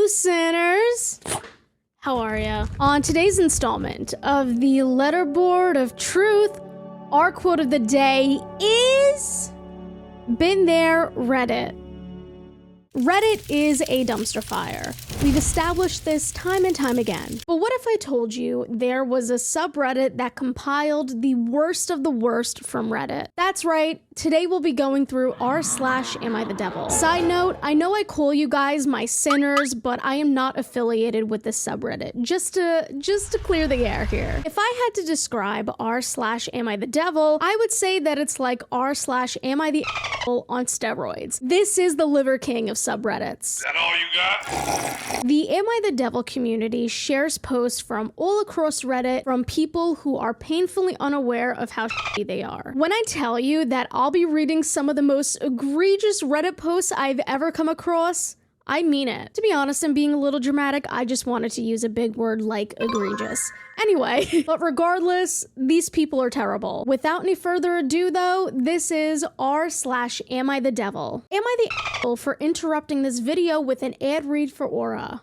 sinners! How are ya? On today's installment of the Letterboard of Truth, our quote of the day is... Been there, Reddit. Reddit is a dumpster fire. We've established this time and time again. But what if I told you there was a subreddit that compiled the worst of the worst from Reddit? That's right, today we'll be going through r/AmITheDevil. Side note, I know I call you guys my sinners, but I am not affiliated with this subreddit. Just to clear the air here. If I had to describe r/AmITheDevil, I would say that it's like r/AmITheDevil on steroids. This is the Liver King of subreddits. Is that all you got? The AmITheDevil community shares posts from all across Reddit from people who are painfully unaware of how shitty they are. When I tell you that I'll be reading some of the most egregious Reddit posts I've ever come across, I mean it. To be honest, I'm being a little dramatic. I just wanted to use a big word like egregious. Anyway, but regardless, these people are terrible. Without any further ado though, this is r/AmITheDevil. Am I the asshole for interrupting this video with an ad read for Aura?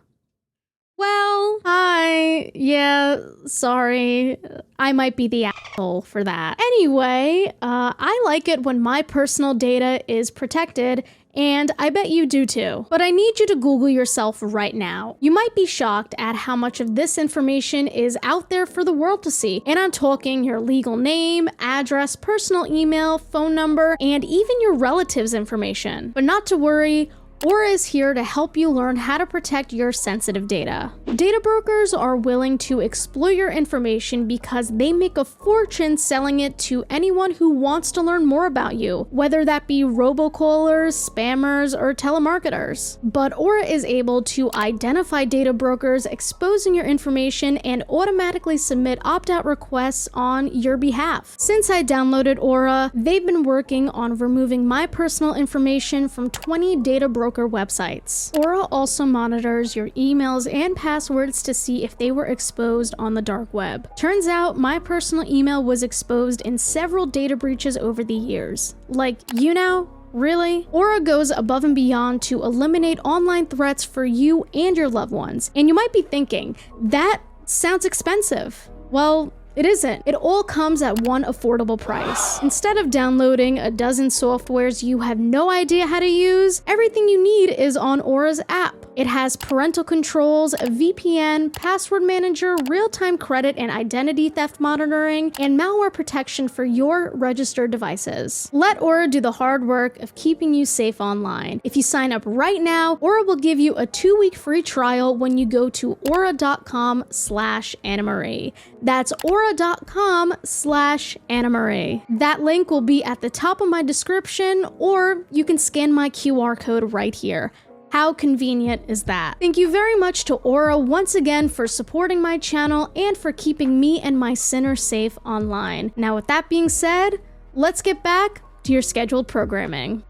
Well, hi. Yeah, sorry. I might be the asshole for that. Anyway, I like it when my personal data is protected, and I bet you do too. But I need you to Google yourself right now. You might be shocked at how much of this information is out there for the world to see. And I'm talking your legal name, address, personal email, phone number, and even your relatives' information. But not to worry, Aura is here to help you learn how to protect your sensitive data. Data brokers are willing to exploit your information because they make a fortune selling it to anyone who wants to learn more about you, whether that be robocallers, spammers, or telemarketers. But Aura is able to identify data brokers exposing your information and automatically submit opt-out requests on your behalf. Since I downloaded Aura, they've been working on removing my personal information from 20 data broker websites. Aura also monitors your emails and passwords to see if they were exposed on the dark web. Turns out my personal email was exposed in several data breaches over the years. Like, you know? Really? Aura goes above and beyond to eliminate online threats for you and your loved ones. And you might be thinking, that sounds expensive. Well, it isn't. It all comes at one affordable price. Instead of downloading a dozen softwares you have no idea how to use, everything you need is on Aura's app. It has parental controls, a VPN, password manager, real-time credit and identity theft monitoring, and malware protection for your registered devices. Let Aura do the hard work of keeping you safe online. If you sign up right now, Aura will give you a 2-week free trial when you go to aura.com/Annamarie. That's aura.com/Annamarie. That link will be at the top of my description, or you can scan my QR code right here. How convenient is that? Thank you very much to Aura once again for supporting my channel and for keeping me and my sinners safe online. Now with that being said, let's get back to your scheduled programming.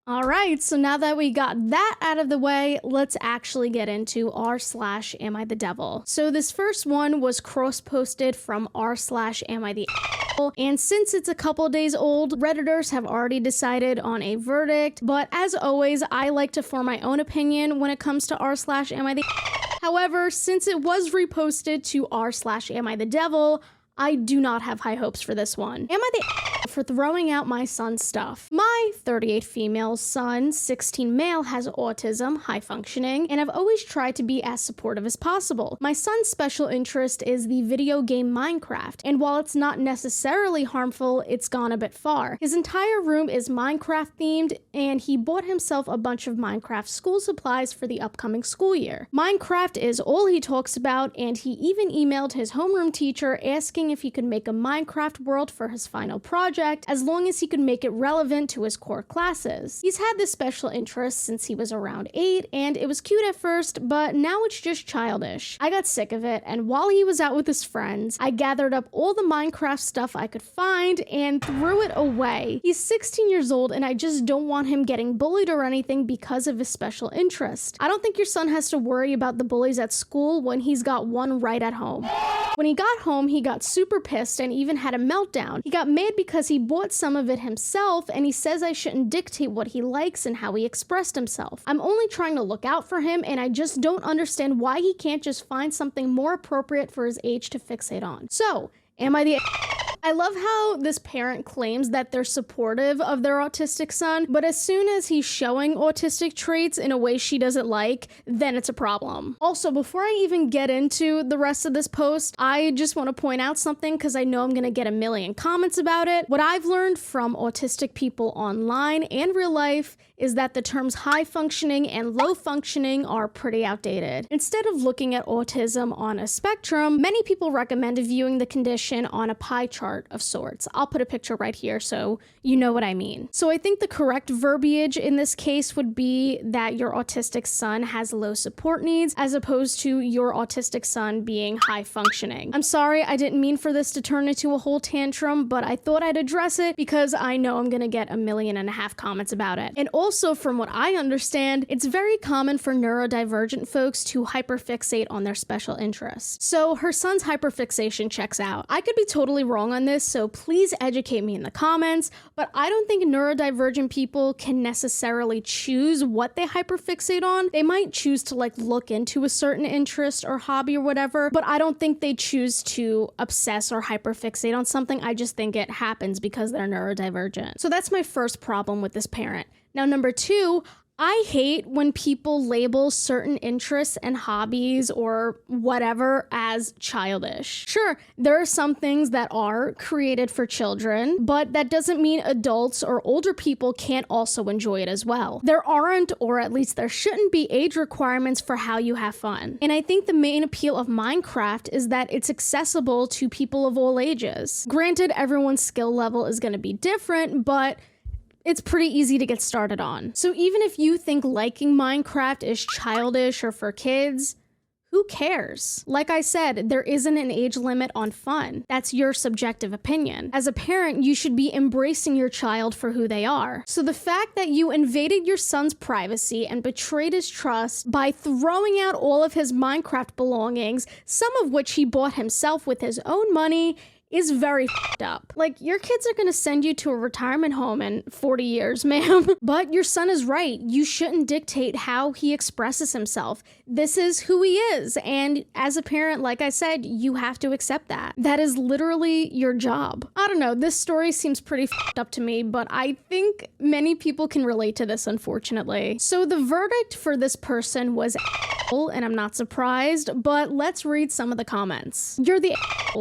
Alright, so now that we got that out of the way, let's actually get into r/AmITheDevil. So this first one was cross-posted from r/AmITheDevil, and since it's a couple days old, Redditors have already decided on a verdict, but as always, I like to form my own opinion when it comes to r/AmITheDevil. However, since it was reposted to r/AmITheDevil, I do not have high hopes for this one. Am I the for throwing out my son's stuff? My 38 female son, 16 male, has autism, high functioning, and I've always tried to be as supportive as possible. My son's special interest is the video game Minecraft, and while it's not necessarily harmful, it's gone a bit far. His entire room is Minecraft themed, and he bought himself a bunch of Minecraft school supplies for the upcoming school year. Minecraft is all he talks about, and he even emailed his homeroom teacher asking if he could make a Minecraft world for his final project, as long as he could make it relevant to his core classes. He's had this special interest since he was around 8, and it was cute at first, but now it's just childish. I got sick of it, and while he was out with his friends, I gathered up all the Minecraft stuff I could find and threw it away. He's 16 years old, and I just don't want him getting bullied or anything because of his special interest. I don't think your son has to worry about the bullies at school when he's got one right at home. When he got home, he got super pissed and even had a meltdown. He got mad because he he bought some of it himself, and he says I shouldn't dictate what he likes and how he expressed himself. I'm only trying to look out for him, and I just don't understand why he can't just find something more appropriate for his age to fixate on. So, am I the I love how this parent claims that they're supportive of their autistic son, but as soon as he's showing autistic traits in a way she doesn't like, then it's a problem. Also, before I even get into the rest of this post, I just want to point out something because I know I'm going to get a million comments about it. What I've learned from autistic people online and real life is that the terms high functioning and low functioning are pretty outdated. Instead of looking at autism on a spectrum, many people recommend viewing the condition on a pie chart of sorts. I'll put a picture right here so you know what I mean. So I think the correct verbiage in this case would be that your autistic son has low support needs as opposed to your autistic son being high functioning. I'm sorry, I didn't mean for this to turn into a whole tantrum, but I thought I'd address it because I know I'm gonna get 1.5 million comments about it. And also, from what I understand, it's very common for neurodivergent folks to hyperfixate on their special interests. So her son's hyperfixation checks out. I could be totally wrong on this, so please educate me in the comments, but I don't think neurodivergent people can necessarily choose what they hyperfixate on. They might choose to look into a certain interest or hobby or whatever, but I don't think they choose to obsess or hyperfixate on something. I just think it happens because they're neurodivergent. So that's my first problem with this parent. Now, number 2, I hate when people label certain interests and hobbies or whatever as childish. Sure, there are some things that are created for children, but that doesn't mean adults or older people can't also enjoy it as well. There aren't, or at least there shouldn't be, age requirements for how you have fun. And I think the main appeal of Minecraft is that it's accessible to people of all ages. Granted, everyone's skill level is going to be different, but it's pretty easy to get started on. So even if you think liking Minecraft is childish or for kids, who cares? Like I said, there isn't an age limit on fun. That's your subjective opinion. As a parent, you should be embracing your child for who they are. So the fact that you invaded your son's privacy and betrayed his trust by throwing out all of his Minecraft belongings, some of which he bought himself with his own money, is very f***ed up. Your kids are gonna send you to a retirement home in 40 years, ma'am. But your son is right. You shouldn't dictate how he expresses himself. This is who he is. And as a parent, like I said, you have to accept that. That is literally your job. I don't know, this story seems pretty f***ed up to me, but I think many people can relate to this, unfortunately. So the verdict for this person was and I'm not surprised, but let's read some of the comments. You're the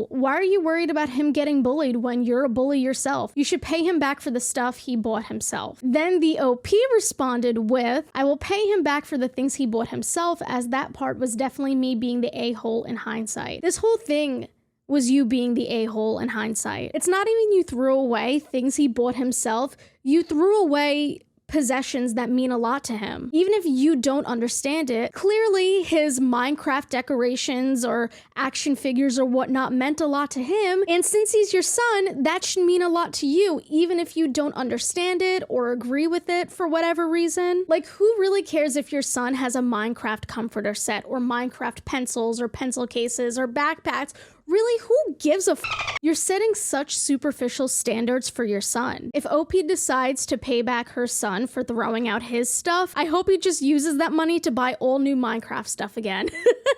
why are you worried about him getting bullied when you're a bully yourself? You should pay him back for the stuff he bought himself. Then the OP responded with, I will pay him back for the things he bought himself, as that part was definitely me being the a-hole in hindsight. This whole thing was you being the a-hole in hindsight. It's not even you threw away things he bought himself, you threw away possessions that mean a lot to him. Even if you don't understand it, clearly his Minecraft decorations or action figures or whatnot meant a lot to him, and since he's your son, that should mean a lot to you, even if you don't understand it or agree with it for whatever reason. Who really cares if your son has a Minecraft comforter set or Minecraft pencils or pencil cases or backpacks? Really, who gives a f***? You're setting such superficial standards for your son. If OP decides to pay back her son for throwing out his stuff, I hope he just uses that money to buy all new Minecraft stuff again.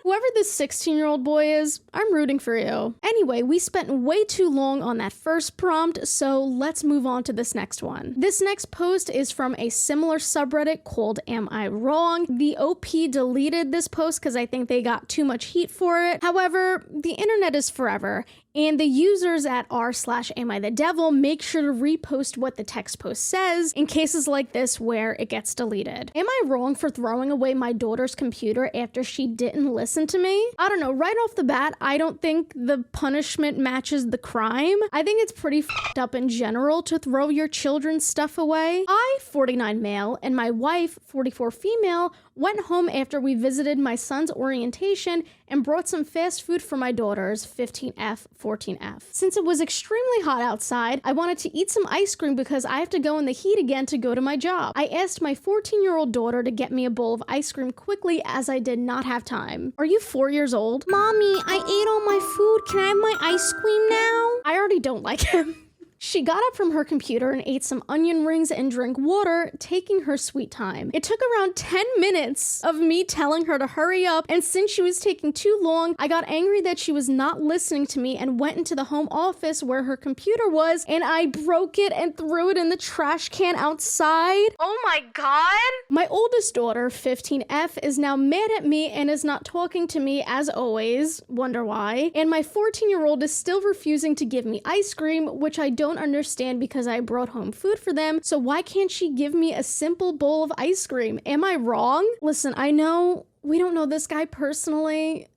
Whoever this 16-year-old boy is, I'm rooting for you. Anyway, we spent way too long on that first prompt, so let's move on to this next one. This next post is from a similar subreddit called Am I Wrong? The OP deleted this post because I think they got too much heat for it. However, the internet is forever, and the users at r/AmITheDevil make sure to repost what the text post says in cases like this where it gets deleted. Am I wrong for throwing away my daughter's computer after she didn't listen to me? I don't know, right off the bat, I don't think the punishment matches the crime. I think it's pretty f***ed up in general to throw your children's stuff away. I, 49 male, and my wife, 44 female, went home after we visited my son's orientation and brought some fast food for my daughters, 15F, 14F. Since it was extremely hot outside, I wanted to eat some ice cream because I have to go in the heat again to go to my job. I asked my 14-year-old daughter to get me a bowl of ice cream quickly as I did not have time. Are you 4 years old? Mommy, I ate all my food. Can I have my ice cream now? I already don't like him. She got up from her computer and ate some onion rings and drank water, taking her sweet time. It took around 10 minutes of me telling her to hurry up, and since she was taking too long, I got angry that she was not listening to me and went into the home office where her computer was, and I broke it and threw it in the trash can outside. Oh my god! My oldest daughter, 15F, is now mad at me and is not talking to me as always. Wonder why. And my 14-year-old is still refusing to give me ice cream, which I don't understand because I brought home food for them. So why can't she give me a simple bowl of ice cream? Am I wrong? Listen, I know we don't know this guy personally,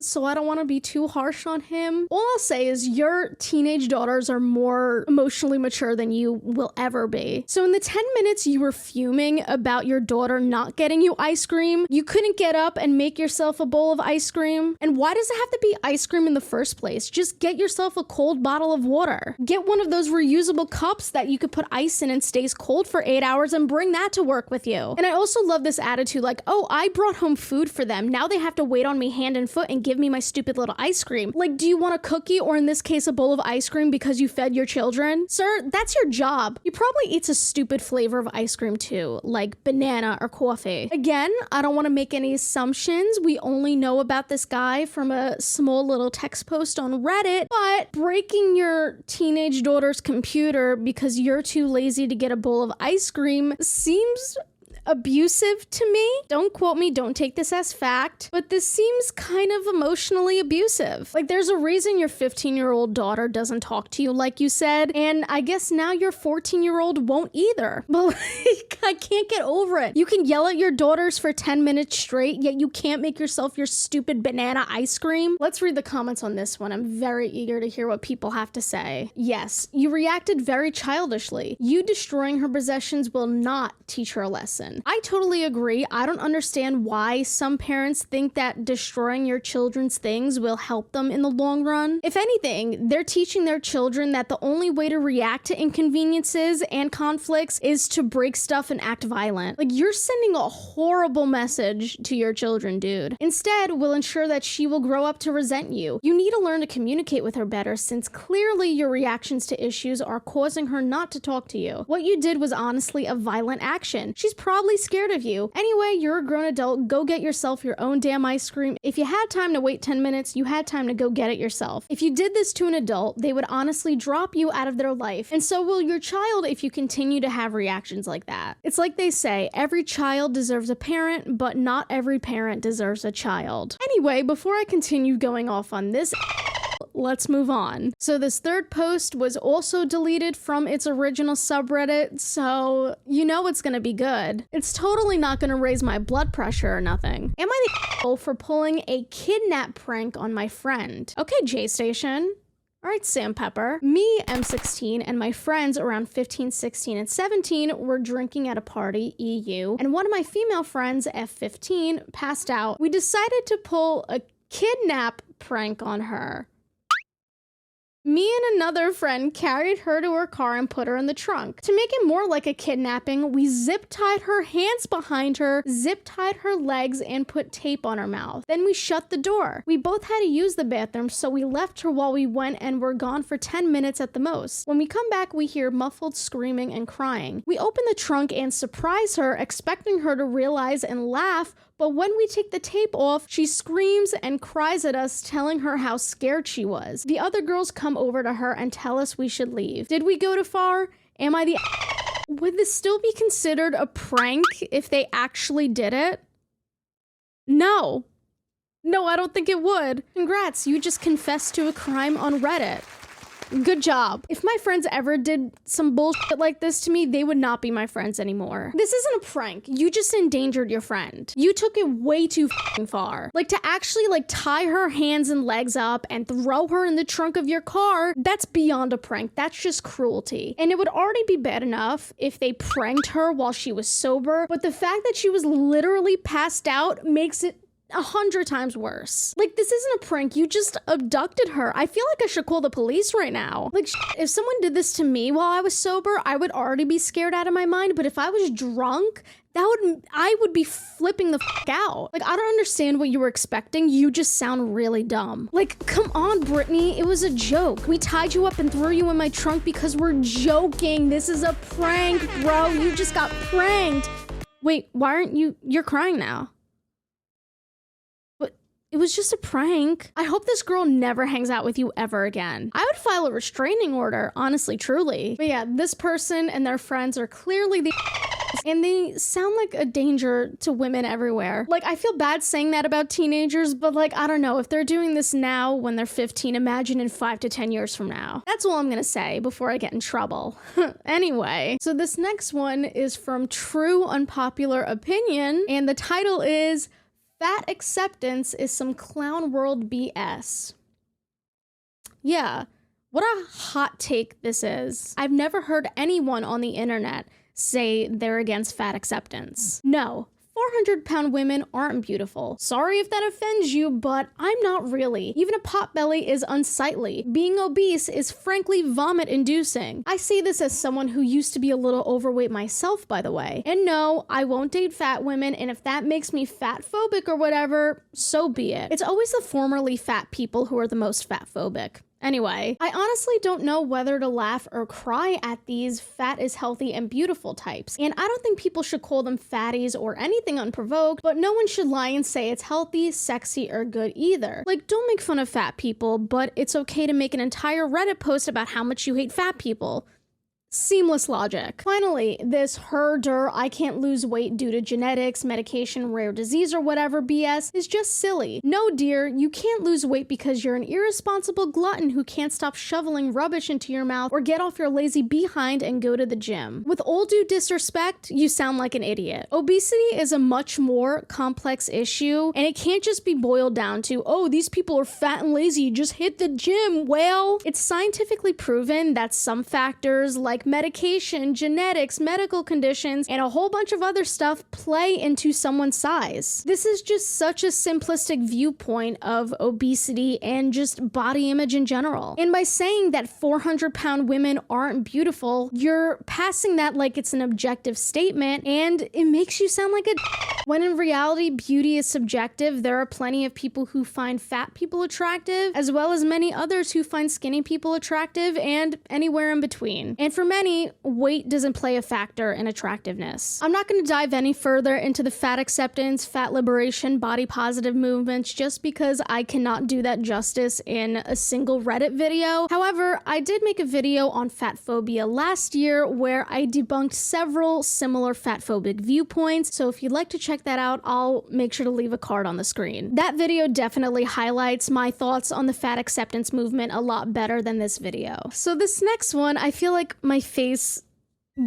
so I don't want to be too harsh on him. All I'll say is your teenage daughters are more emotionally mature than you will ever be. So in the 10 minutes you were fuming about your daughter not getting you ice cream, you couldn't get up and make yourself a bowl of ice cream. And why does it have to be ice cream in the first place? Just get yourself a cold bottle of water. Get one of those reusable cups that you could put ice in and stays cold for 8 hours and bring that to work with you. And I also love this attitude like, oh, I brought home food for them. Now they have to wait on me hand and foot and give me my stupid little ice cream. Like, do you want a cookie or in this case a bowl of ice cream because you fed your children? Sir, that's your job. You probably eats a stupid flavor of ice cream too, like banana or coffee. Again, I don't want to make any assumptions. We only know about this guy from a small little text post on Reddit, but breaking your teenage daughter's computer because you're too lazy to get a bowl of ice cream seems abusive to me. Don't quote me, don't take this as fact, but this seems kind of emotionally abusive. Like, there's a reason your 15-year-old daughter doesn't talk to you like you said, and I guess now your 14-year-old won't either. But like, I can't get over it. You can yell at your daughters for 10 minutes straight, yet you can't make yourself your stupid banana ice cream. Let's read the comments on this one. I'm very eager to hear what people have to say. Yes, you reacted very childishly. You destroying her possessions will not teach her a lesson. I totally agree. I don't understand why some parents think that destroying your children's things will help them in the long run. If anything, they're teaching their children that the only way to react to inconveniences and conflicts is to break stuff and act violent. Like, you're sending a horrible message to your children, dude. Instead, we'll ensure that she will grow up to resent you. You need to learn to communicate with her better, since clearly your reactions to issues are causing her not to talk to you. What you did was honestly a violent action. She's probably scared of you. Anyway, you're a grown adult. Go get yourself your own damn ice cream. If you had time to wait 10 minutes, you had time to go get it yourself. If you did this to an adult, they would honestly drop you out of their life. And so will your child if you continue to have reactions like that. It's like they say, every child deserves a parent, but not every parent deserves a child. Anyway, before I continue going off on this, let's move on. So this third post was also deleted from its original subreddit, so you know it's gonna be good. It's totally not gonna raise my blood pressure or nothing. Am I the for pulling a kidnap prank on my friend? Okay, J-Station. Alright, Sam Pepper. Me, M16, and my friends around 15, 16, and 17 were drinking at a party, EU, and one of my female friends, F15, passed out. We decided to pull a kidnap prank on her. Me and another friend carried her to her car and put her in the trunk. To make it more like a kidnapping, we zip-tied her hands behind her, zip-tied her legs, and put tape on her mouth. Then we shut the door. We both had to use the bathroom, so we left her while we went and were gone for 10 minutes at the most. When we come back, we hear muffled screaming and crying. We open the trunk and surprise her, expecting her to realize and laugh, but when we take the tape off, she screams and cries at us, telling her how scared she was. The other girls come over to her and tell us we should leave. Did we go too far? Am I the Would this still be considered a prank if they actually did it? No. No, I don't think it would. Congrats, you just confessed to a crime on Reddit. Good job. If my friends ever did some bullshit like this to me, they would not be my friends anymore. This isn't a prank. You just endangered your friend. You took it way too far. Like, to actually tie her hands and legs up and throw her in the trunk of your car, that's beyond a prank. That's just cruelty. And it would already be bad enough if they pranked her while she was sober, but the fact that she was literally passed out makes it 100 times worse. Like, this isn't a prank, you just abducted her. I feel like I should call the police right now. Like, if someone did this to me while I was sober, I would already be scared out of my mind, but if I was drunk, I would be flipping the fuck out. Like, I don't understand what you were expecting. You just sound really dumb. Like, come on, Brittany. It was a joke. We tied you up and threw you in my trunk because we're joking. This is a prank, bro. You just got pranked. Wait, why aren't you're crying now? But it was just a prank. I hope this girl never hangs out with you ever again. I would file a restraining order, honestly, truly. But yeah, this person and their friends are clearly the and they sound like a danger to women everywhere. Like, I feel bad saying that about teenagers, but like, I don't know, if they're doing this now when they're 15, imagine in 5 to 10 years from now. That's all I'm gonna say before I get in trouble. Anyway, so this next one is from True Unpopular Opinion, and the title is Fat Acceptance is Some Clown World BS. Yeah, what a hot take this is. I've never heard anyone on the internet say they're against fat acceptance. No, 400-pound women aren't beautiful. Sorry if that offends you, but I'm not really. Even a potbelly is unsightly. Being obese is frankly vomit-inducing. I say this as someone who used to be a little overweight myself, by the way. And no, I won't date fat women, and if that makes me fat-phobic or whatever, so be it. It's always the formerly fat people who are the most fat-phobic. Anyway, I honestly don't know whether to laugh or cry at these fat is healthy and beautiful types. And I don't think people should call them fatties or anything unprovoked, but no one should lie and say it's healthy, sexy, or good either. Like, don't make fun of fat people, but it's okay to make an entire Reddit post about how much you hate fat people. Seamless logic. Finally, this herder I can't lose weight due to genetics, medication, rare disease, or whatever BS is just silly. No, dear, you can't lose weight because you're an irresponsible glutton who can't stop shoveling rubbish into your mouth or get off your lazy behind and go to the gym. With all due disrespect, you sound like an idiot. Obesity is a much more complex issue, and it can't just be boiled down to, oh, these people are fat and lazy, just hit the gym. Well, it's scientifically proven that some factors like medication, genetics, medical conditions, and a whole bunch of other stuff play into someone's size. This is just such a simplistic viewpoint of obesity and just body image in general. And by saying that 400-pound women aren't beautiful, you're passing that like it's an objective statement, and it makes you sound like a when in reality, beauty is subjective. There are plenty of people who find fat people attractive, as well as many others who find skinny people attractive, and anywhere in between. And for many, weight doesn't play a factor in attractiveness. I'm not going to dive any further into the fat acceptance, fat liberation, body positive movements just because I cannot do that justice in a single Reddit video. However, I did make a video on fat phobia last year where I debunked several similar fat phobic viewpoints, so if you'd like to check that out, I'll make sure to leave a card on the screen. That video definitely highlights my thoughts on the fat acceptance movement a lot better than this video. So this next one, I feel like my face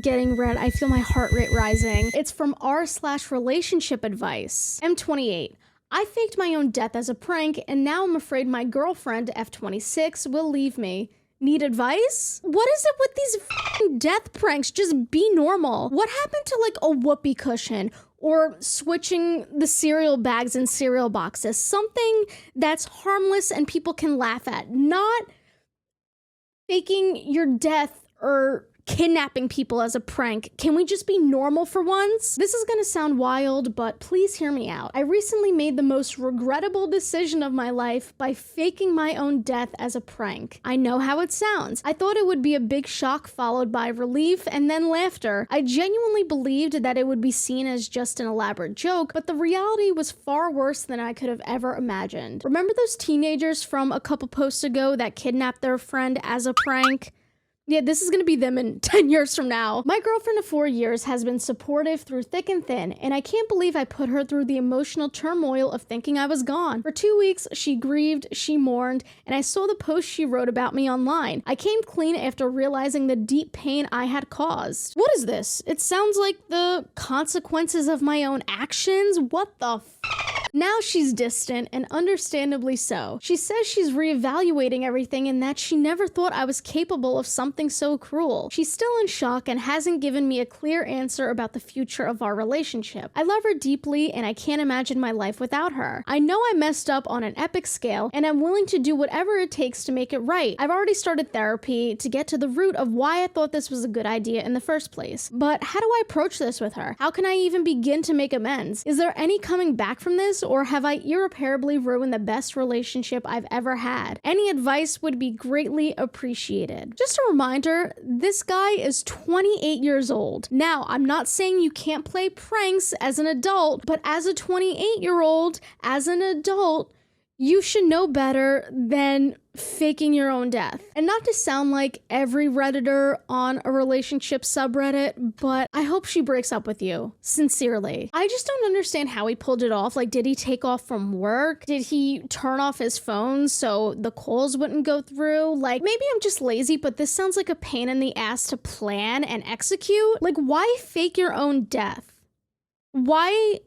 getting red. I feel my heart rate rising. It's from r/relationship advice. M28. I faked my own death as a prank, and now I'm afraid my girlfriend, F26, will leave me. Need advice? What is it with these f***ing death pranks? Just be normal. What happened to like a whoopee cushion? Or switching the cereal bags in cereal boxes? Something that's harmless and people can laugh at. Not faking your death or kidnapping people as a prank. Can we just be normal for once? This is gonna sound wild, but please hear me out. I recently made the most regrettable decision of my life by faking my own death as a prank. I know how it sounds. I thought it would be a big shock followed by relief and then laughter. I genuinely believed that it would be seen as just an elaborate joke, but the reality was far worse than I could have ever imagined. Remember those teenagers from a couple posts ago that kidnapped their friend as a prank? Yeah, this is gonna be them in 10 years from now. My girlfriend of 4 years has been supportive through thick and thin, and I can't believe I put her through the emotional turmoil of thinking I was gone. For 2 weeks, she grieved, she mourned, and I saw the post she wrote about me online. I came clean after realizing the deep pain I had caused. What is this? It sounds like the consequences of my own actions? What the f***? Now she's distant, and understandably so. She says she's reevaluating everything and that she never thought I was capable of something so cruel. She's still in shock and hasn't given me a clear answer about the future of our relationship. I love her deeply and I can't imagine my life without her. I know I messed up on an epic scale and I'm willing to do whatever it takes to make it right. I've already started therapy to get to the root of why I thought this was a good idea in the first place. But how do I approach this with her? How can I even begin to make amends? Is there any coming back from this, or have I irreparably ruined the best relationship I've ever had? Any advice would be greatly appreciated. Just a reminder, this guy is 28 years old. Now, I'm not saying you can't play pranks as an adult, but as a 28-year-old, as an adult, you should know better than faking your own death. And not to sound like every Redditor on a relationship subreddit, but I hope she breaks up with you. Sincerely. I just don't understand how he pulled it off. Like, did he take off from work? Did he turn off his phone so the calls wouldn't go through? Like, maybe I'm just lazy, but this sounds like a pain in the ass to plan and execute. Like, why fake your own death? Why?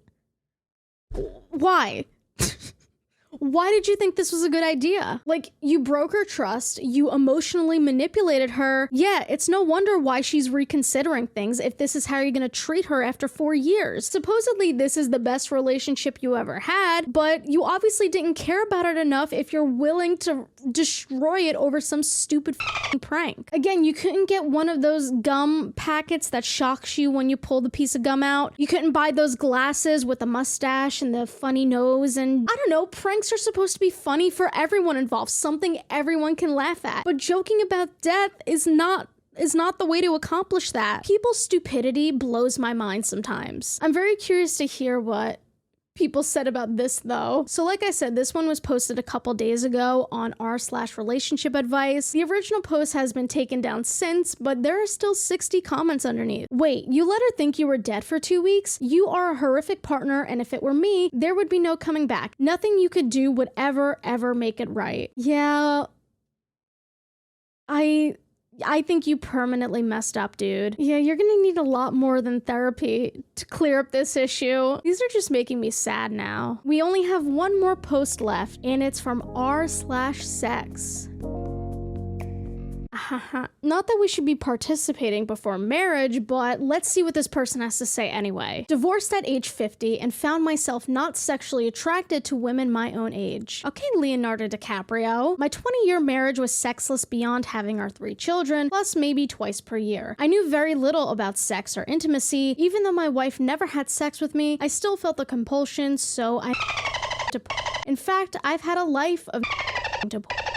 Why did you think this was a good idea? Like, you broke her trust, you emotionally manipulated her. Yeah, it's no wonder why she's reconsidering things if this is how you're gonna treat her after 4 years. Supposedly, this is the best relationship you ever had, but you obviously didn't care about it enough if you're willing to destroy it over some stupid prank. Again, you couldn't get one of those gum packets that shocks you when you pull the piece of gum out. You couldn't buy those glasses with the mustache and the funny nose, and I don't know, pranks are supposed to be funny for everyone involved, something everyone can laugh at. But joking about death is not the way to accomplish that. People's stupidity blows my mind sometimes. I'm very curious to hear what people said about this though. So like I said, this one was posted a couple days ago on r/relationship advice. The original post has been taken down since, but there are still 60 comments underneath. Wait, you let her think you were dead for 2 weeks? You are a horrific partner, and if it were me, there would be no coming back. Nothing you could do would ever make it right. Yeah, I think you permanently messed up, dude. Yeah, you're gonna need a lot more than therapy to clear up this issue. These are just making me sad now. We only have one more post left, and it's from r/sex. Not that we should be participating before marriage, but let's see what this person has to say anyway. Divorced at age 50 and found myself not sexually attracted to women my own age. Okay, Leonardo DiCaprio. My 20-year marriage was sexless beyond having our 3 children, plus maybe twice per year. I knew very little about sex or intimacy. Even though my wife never had sex with me, I still felt the compulsion, so I in fact, I've had a life of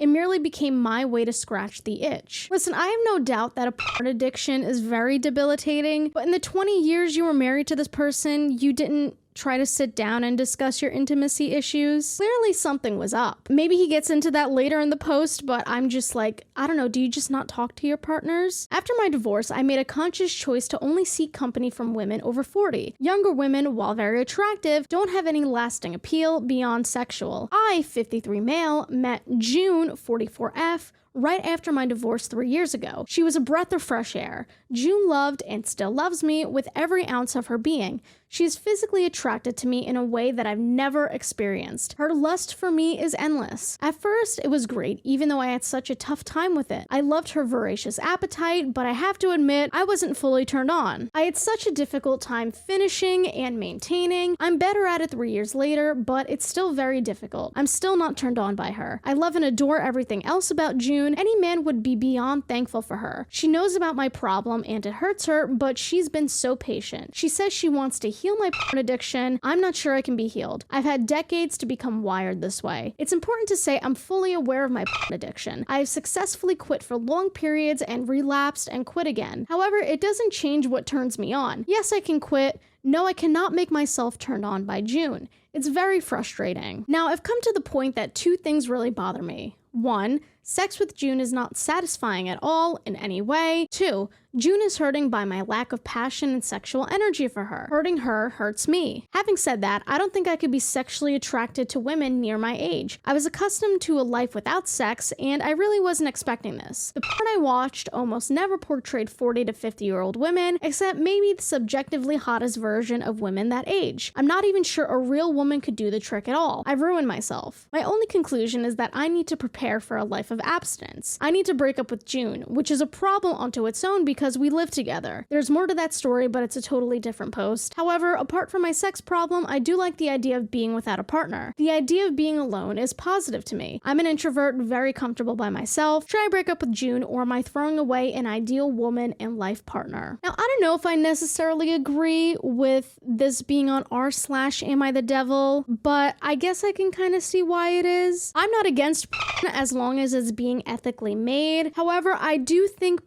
it merely became my way to scratch the itch. Listen, I have no doubt that a porn addiction is very debilitating, but in the 20 years you were married to this person, you didn't try to sit down and discuss your intimacy issues. Clearly something was up. Maybe he gets into that later in the post, but I'm just like, I don't know, do you just not talk to your partners? After my divorce, I made a conscious choice to only seek company from women over 40. Younger women, while very attractive, don't have any lasting appeal beyond sexual. I, 53 male, met June, 44F, right after my divorce 3 years ago. She was a breath of fresh air. June loved and still loves me with every ounce of her being. She is physically attracted to me in a way that I've never experienced. Her lust for me is endless. At first, it was great, even though I had such a tough time with it. I loved her voracious appetite, but I have to admit, I wasn't fully turned on. I had such a difficult time finishing and maintaining. I'm better at it 3 years later, but it's still very difficult. I'm still not turned on by her. I love and adore everything else about June. Any man would be beyond thankful for her. She knows about my problem and it hurts her, but she's been so patient. She says she wants to heal my porn addiction. I'm not sure I can be healed. I've had decades to become wired this way. It's important to say I'm fully aware of my porn addiction. I have successfully quit for long periods and relapsed and quit again. However, it doesn't change what turns me on. Yes, I can quit. No, I cannot make myself turned on by June. It's very frustrating. Now, I've come to the point that 2 things really bother me. 1, Sex with June is not satisfying at all in any way. 2. June is hurting by my lack of passion and sexual energy for her. Hurting her hurts me. Having said that, I don't think I could be sexually attracted to women near my age. I was accustomed to a life without sex, and I really wasn't expecting this. The porn I watched almost never portrayed 40 to 50-year-old women, except maybe the subjectively hottest version of women that age. I'm not even sure a real woman could do the trick at all. I've ruined myself. My only conclusion is that I need to prepare for a life of abstinence. I need to break up with June, which is a problem unto its own because we live together. There's more to that story, but it's a totally different post. However, apart from my sex problem, I do like the idea of being without a partner. The idea of being alone is positive to me. I'm an introvert, very comfortable by myself. Should I break up with June, or am I throwing away an ideal woman and life partner? Now, I don't know if I necessarily agree with this being on r/AmITheDevil, but I guess I can kind of see why it is. I'm not against as long as it's being ethically made. However, I do think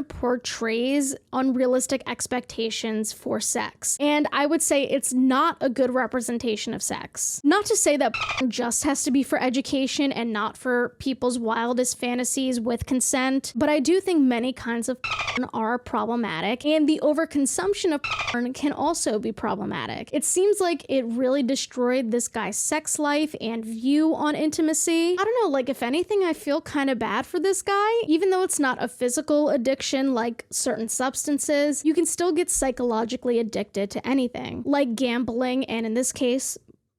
portrays unrealistic expectations for sex, and I would say it's not a good representation of sex. Not to say that just has to be for education and not for people's wildest fantasies with consent, but I do think many kinds of are problematic, and the overconsumption of can also be problematic. It seems like it really destroyed this guy's sex life and view on intimacy. I don't know, like, if anything, I feel kind of bad for this guy. Even though it's not a physical addiction like certain substances, you can still get psychologically addicted to anything, like gambling, and in this case,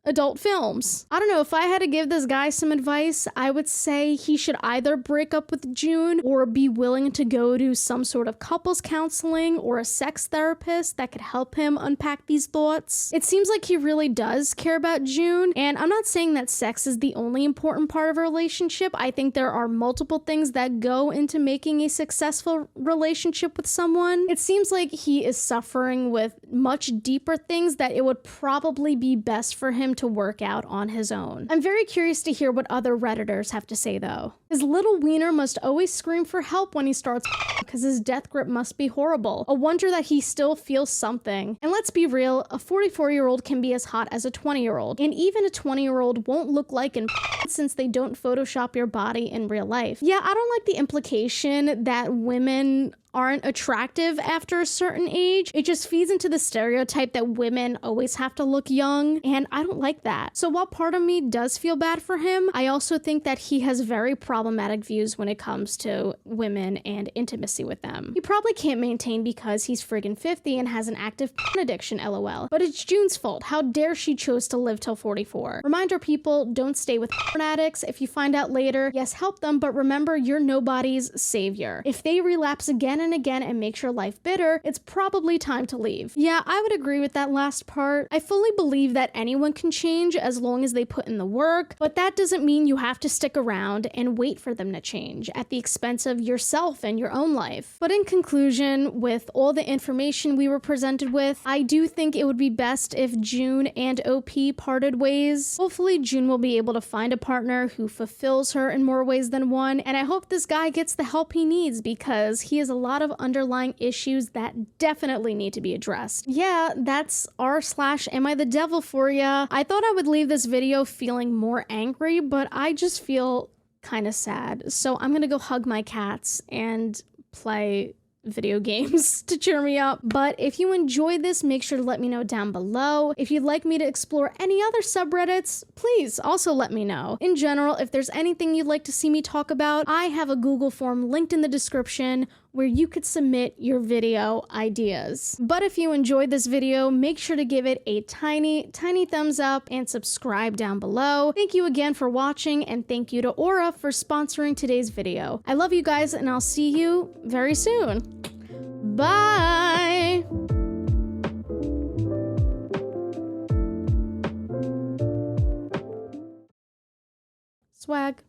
adult films. I don't know, if I had to give this guy some advice, I would say he should either break up with June or be willing to go to some sort of couples counseling or a sex therapist that could help him unpack these thoughts. It seems like he really does care about June, and I'm not saying that sex is the only important part of a relationship. I think there are multiple things that go into making a successful relationship with someone. It seems like he is suffering with much deeper things that it would probably be best for him to work out on his own. I'm very curious to hear what other Redditors have to say though. His little wiener must always scream for help when he starts because his death grip must be horrible. A wonder that he still feels something. And let's be real, a 44-year-old can be as hot as a 20-year-old. And even a 20-year-old won't look like in since they don't Photoshop your body in real life. Yeah, I don't like the implication that women aren't attractive after a certain age. It just feeds into the stereotype that women always have to look young, and I don't like that. So while part of me does feel bad for him, I also think that he has very problematic views when it comes to women and intimacy with them. He probably can't maintain because he's friggin' 50 and has an active porn addiction, lol. But it's June's fault. How dare she chose to live till 44. Reminder, people, don't stay with porn addicts. If you find out later, yes, help them, but remember, you're nobody's savior. If they relapse again and again and makes your life bitter, it's probably time to leave. Yeah, I would agree with that last part. I fully believe that anyone can change as long as they put in the work, but that doesn't mean you have to stick around and wait for them to change at the expense of yourself and your own life. But in conclusion, with all the information we were presented with, I do think it would be best if June and OP parted ways. Hopefully June will be able to find a partner who fulfills her in more ways than one, and I hope this guy gets the help he needs because he has a lot of underlying issues that definitely need to be addressed. Yeah, that's r/AmITheDevil for ya. I thought I would leave this video feeling more angry, but I just feel kind of sad. So I'm gonna go hug my cats and play video games to cheer me up. But if you enjoyed this, make sure to let me know down below. If you'd like me to explore any other subreddits, please also let me know. In general, if there's anything you'd like to see me talk about, I have a Google form linked in the description where you could submit your video ideas. But if you enjoyed this video, make sure to give it a tiny thumbs up and subscribe down below. Thank you again for watching, and thank you to Aura for sponsoring today's video. I love you guys, and I'll see you very soon. Bye! Swag.